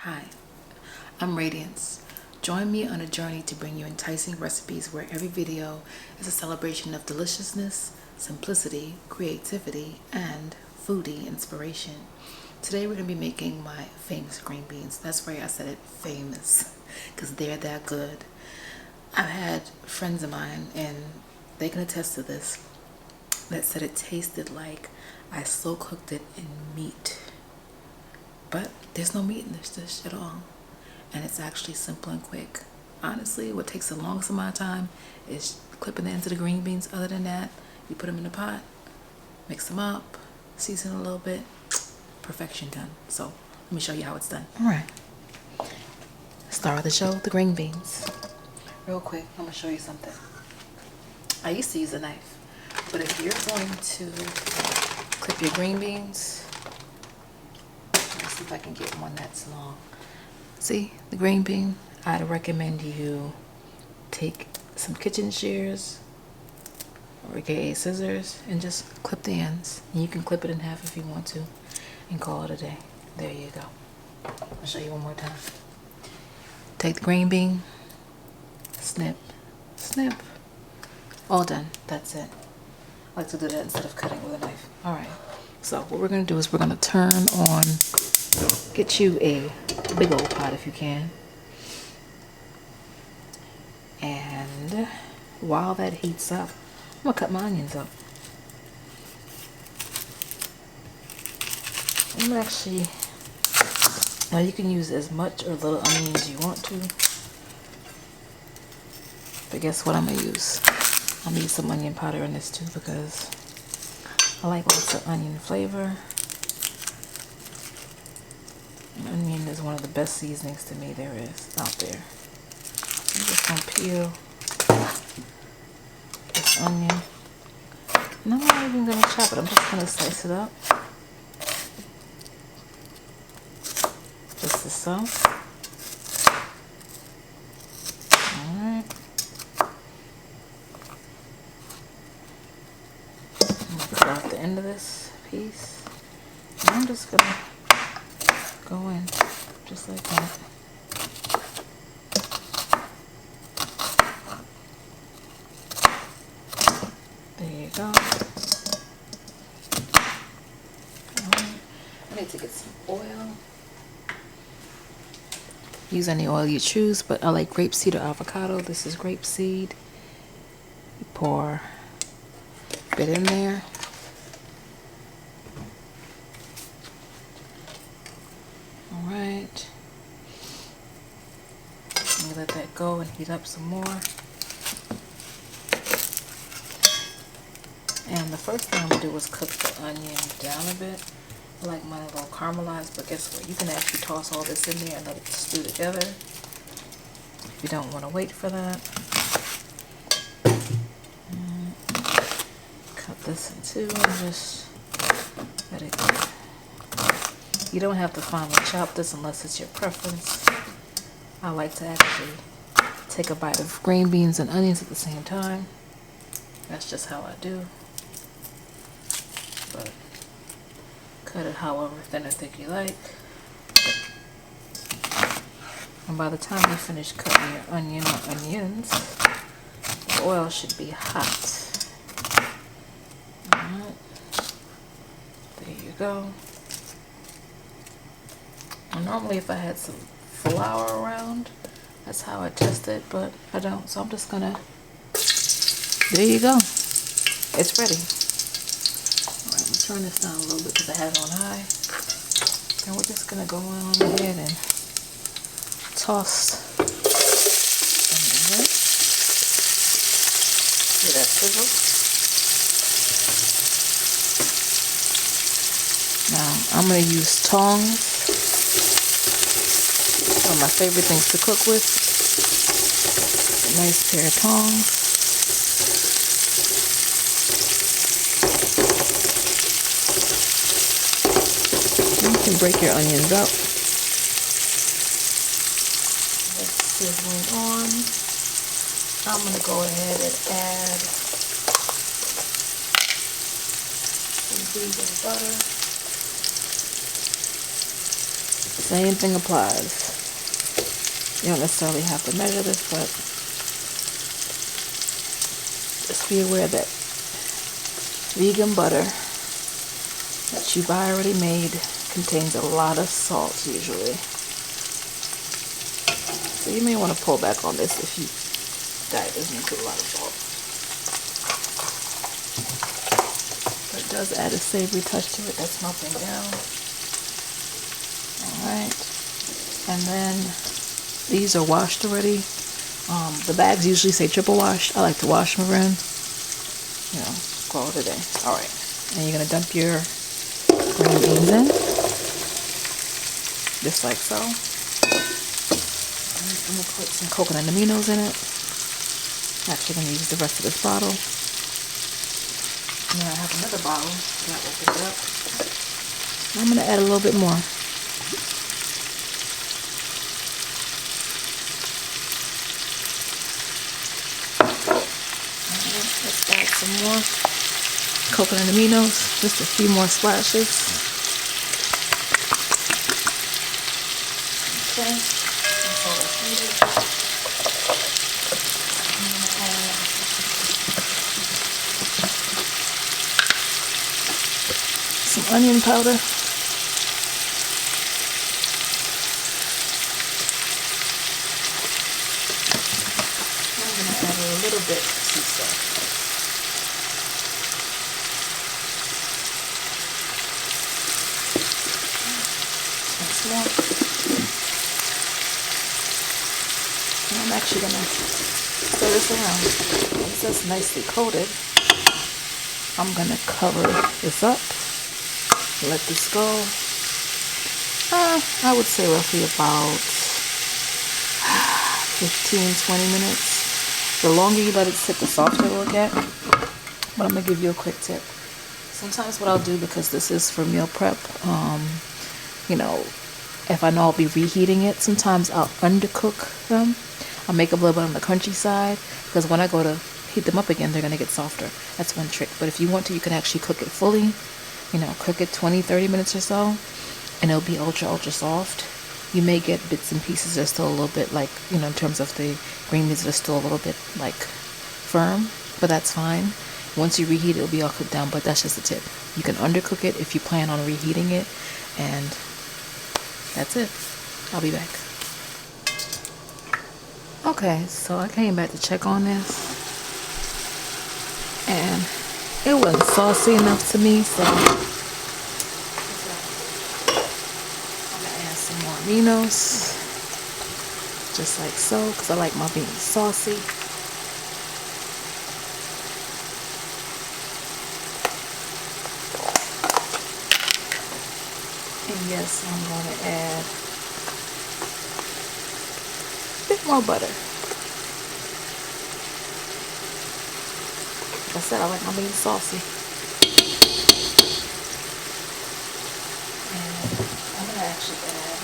Hi, I'm Radiance. Join me on a journey to bring you enticing recipes where every video is a celebration of deliciousness, simplicity, creativity, and foodie inspiration. Today we're going to be making my famous green beans. That's right, I said it famous because they're that good. I've had friends of mine, and they can attest to this, that said it tasted like I slow cooked it in meat. But there's no meat in this dish at all. And it's actually simple and quick. Honestly, what takes the longest amount of time is clipping the ends of the green beans. Other than that, you put them in a pot, mix them up, season a little bit, perfection done. So let me show you how it's done. All right. Star of the show, the green beans. Real quick, I'm gonna show you something. I used to use a knife, but if you're going to clip your green beans, let's see if I can get one that's long. See the green bean? I'd recommend you take some kitchen shears or aka scissors and just clip the ends. And you can clip it in half if you want to and call it a day. There you go. I'll show you one more time. Take the green bean, snip, snip. All done. That's it. I like to do that instead of cutting with a knife. Alright. So what we're going to do is we're going to turn on, get you a big old pot if you can. And while that heats up, I'm going to cut my onions up. I'm actually, now you can use as much or little onion as you want to. But guess what I'm going to use? I need some onion powder in this too because I like lots of onion flavor. Onion is one of the best seasonings to me there is out there. I'm just gonna peel this onion. And I'm not even gonna chop it, I'm just gonna slice it up. Just as so. Alright. I'm gonna cut off the end of this piece. And I'm just gonna go in just like that. There you go. I need to get some oil. Use any oil you choose, but I like grapeseed or avocado. This is grapeseed. You pour a bit in there. Alright. Let that go and heat up some more. And the first thing I'm going to do is cook the onion down a bit. I like mine a little caramelized, but guess what? You can actually toss all this in there and let it stew together if you don't want to wait for that. Cut this in two and just let it go. You don't have to finely chop this unless it's your preference. I like to actually take a bite of green beans and onions at the same time. That's just how I do. But cut it however thin or thick you like. And by the time you finish cutting your onion or onions, the oil should be hot. Alright. There you go. And normally if I had some flour around, that's how I test it, but I don't, so I'm just gonna, there you go, it's ready. Alright, I'm gonna turn this down a little bit because I had it on high, and we're just gonna go on ahead and toss them in. See that sizzle? Now I'm gonna use tongs. One of my favorite things to cook with. A nice pair of tongs. You can break your onions up. That's sizzling on. I'm going to go ahead and add some vegan butter. Same thing applies. You don't necessarily have to measure this, but just be aware that vegan butter that you've already made contains a lot of salt usually. So you may want to pull back on this if your diet doesn't include a lot of salt. But it does add a savory touch to it that's melting down. Alright. And then these are washed already. The bags usually say triple wash. I like to wash them around. You know, call it a day. Alright. And you're going to dump your green beans in. Just like so. And I'm going to put some coconut aminos in it. Actually, I'm going to use the rest of this bottle. And then I have another bottle that opens up. I'm going to add a little bit more. Let's add some more coconut aminos, just a few more splashes. Okay, that's all that's needed. I'm going to add some onion powder. I'm going to add a little bit of sea salt. More. And I'm actually going to stir this around. Once that's nicely coated, I'm going to cover this up, let this go. I would say roughly about 15-20 minutes. The longer you let it sit, the softer it will get. But I'm going to give you a quick tip. Sometimes what I'll do, because this is for meal prep, you know, if I know I'll be reheating it, sometimes I'll undercook them. I'll make them a little bit on the crunchy side, because when I go to heat them up again, they're going to get softer. That's one trick. But if you want to, you can actually cook it fully. You know, cook it 20-30 minutes or so, and it'll be ultra soft. You may get bits and pieces that are still a little bit like, you know, in terms of the green beans that are still a little bit like firm, but that's fine. Once you reheat it, it'll be all cooked down, but that's just a tip. You can undercook it if you plan on reheating it, and that's it. I'll be back. Okay, so I came back to check on this, and it wasn't saucy enough to me, so I'm gonna add some more aminos, just like so, because I like my beans saucy. And yes, I'm going to add a bit more butter. Like I said, I like my beans saucy. And I'm going to actually add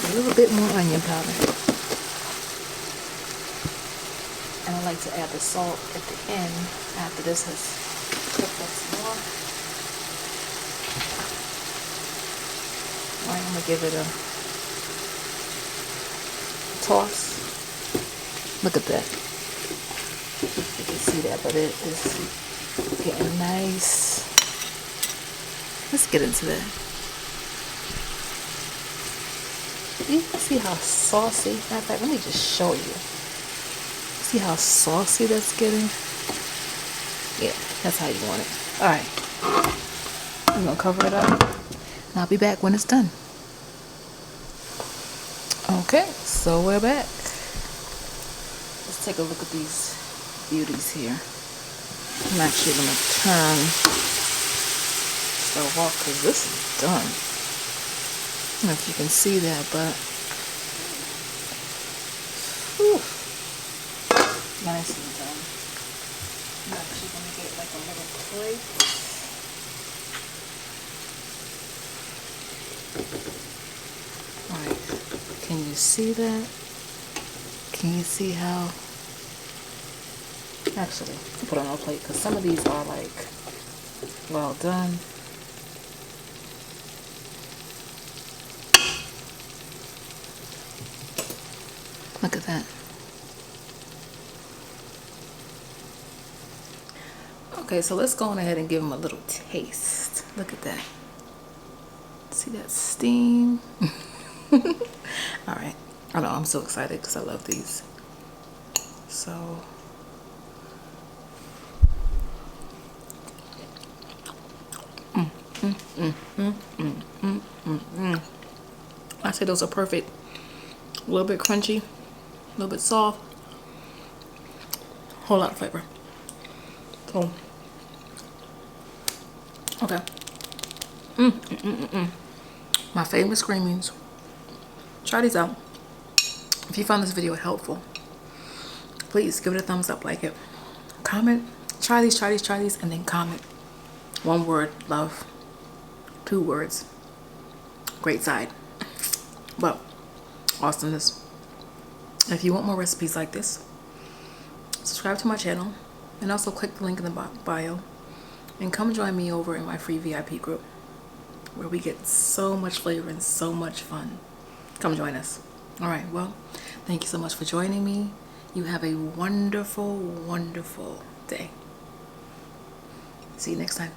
a little bit more onion powder. And I like to add the salt at the end after this has cooked up some more. Alright, I'm going to give it a toss. Look at that. You can see that, but it is getting nice. Let's get into that. You see how saucy? Matter of fact, let me just show you. See how saucy that's getting? Yeah, that's how you want it. Alright. I'm going to cover it up. And I'll be back when it's done. Okay, so we're back. Let's take a look at these beauties here. I'm actually going to turn stove off because this is done. I don't know if you can see that, but whew. Nicely done. I'm actually going to get like a little plate. Alright, can you see that? Can you see how? Actually, I'll put it on a plate because some of these are like Well done. Look at that. Okay, so let's go on ahead and give them a little taste. Look at that. See that steam? All right. I know, I'm so excited because I love these. So, I say those are perfect. A little bit crunchy, a little bit soft, whole lot of flavor. So, okay. My famous green beans. Try these out. If you found this video helpful, please give it a thumbs up, like it, comment, try these, and then comment. 1 word, love. 2 words, great side. But awesomeness. If you want more recipes like this, subscribe to my channel and also click the link in the bio and come join me over in my free VIP group where we get so much flavor and so much fun. Come join us. All right, well, thank you so much for joining me. You have a wonderful, wonderful day. See you next time.